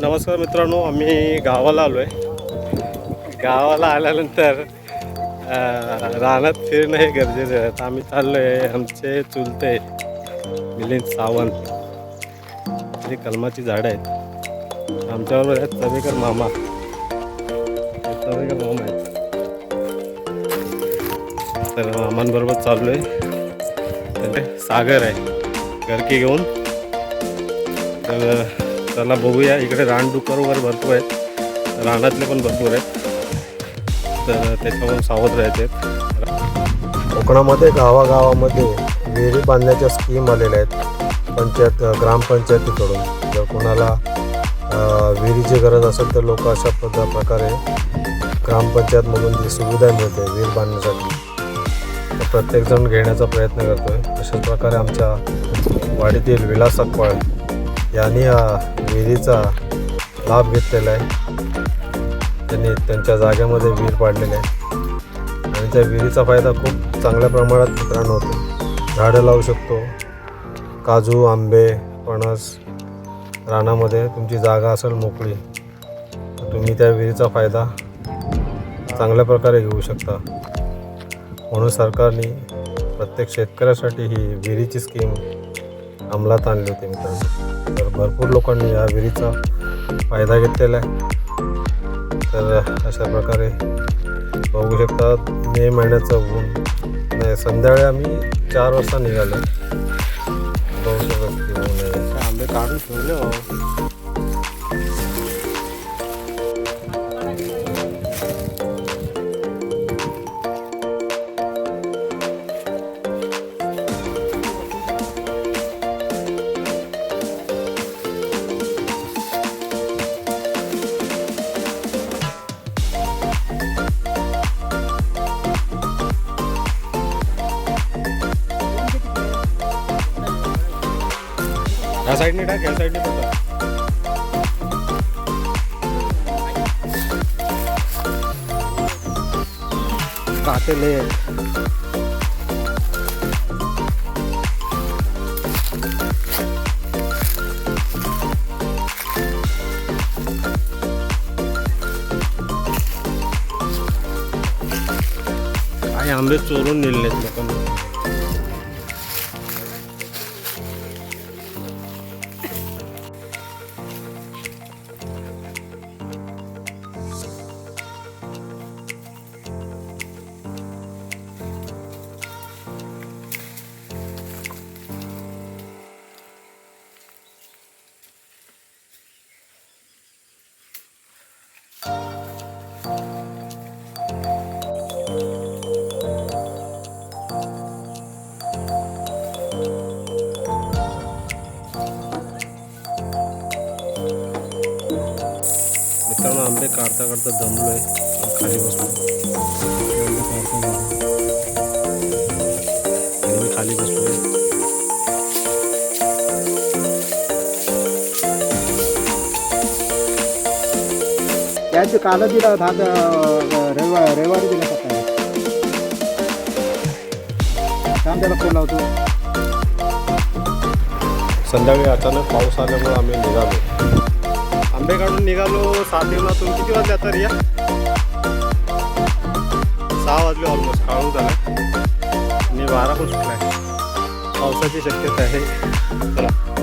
नमस्कार मित्रांनो, आम्ही गावाला आलो आहे. गावाला आल्यानंतर रानात फिरणं हे गरजेचं आहे. आम्ही चाललो आहे आमचे चुलते मिलिंद सावंत. ही कलमाची झाडं आहेत. आमच्याबरोबर आहेत चवेकर मामा. चवेकर मामा आहेत. तर मामांबरोबर चाललो आहे. सागर आहे घरकी घेऊन. तर चला बघूया. इकडे रानडुकर वगैरे भरपूर आहेत, रानातले पण भरपूर आहेत, तर त्याच्यामुळे सावध राहायचे. कोकणामध्ये गावागावामध्ये विहिरी बांधण्याच्या स्कीम आलेल्या आहेत ग्रामपंचायतीकडून. जर कोणाला विहिरीची गरज असेल तर लोक अशा प्रकारे ग्रामपंचायतमधून जी सुविधा मिळते विहीर बांधण्यासाठी, तर प्रत्येकजण घेण्याचा प्रयत्न करतो आहे. अशाच प्रकारे आमच्या वाडीतील विलास सकपाळ यांनी विहिरीचा लाभ घेतलेला आहे. त्यांनी त्यांच्या जागेमध्ये विहीर पाडलेली आहे आणि त्या विहिरीचा फायदा खूप चांगल्या प्रमाणात मित्रांनो होतो. झाडं लावू शकतो, काजू, आंबे, फणस. रानामध्ये तुमची जागा असेल मोकळी तर तुम्ही त्या विहिरीचा फायदा चांगल्या प्रकारे घेऊ शकता. म्हणून सरकारने प्रत्येक शेतकऱ्यासाठी ही विहिरीची स्कीम अंमलात आणली होती मित्रांनो. तर भरपूर लोकांनी या विहिरीचा फायदा घेतलेला आहे. तर अशा प्रकारे बघू शकता. मे महिन्याचं ऊन नाही, संध्याकाळी आम्ही 4 वाजता निघालो. बघू शकता आंबे काढून ठेवले. ह्या साईडने टाक, ह्या साईडने पण टाक. काटेले काही आंबे चोरून नेलेत लोकांनी. मित्रांनो, आंबे काढता काढता दमलो आहे, खाली बसलो. मी खाली बसलो. त्यांचे काल दिला रविवारी दिला सकाळी. थांब त्याला फोन लावतो. संध्याकाळी अचानक पाऊस आल्यामुळे आम्ही निघालो. आंबे काढून निघालो 7 दिवसातून. किती वाजले आता रिया? 6 वाजले ऑलमोस्ट. काळू झाला आणि वारा पण सुटला आहे. पावसाची शक्यता आहे. चला.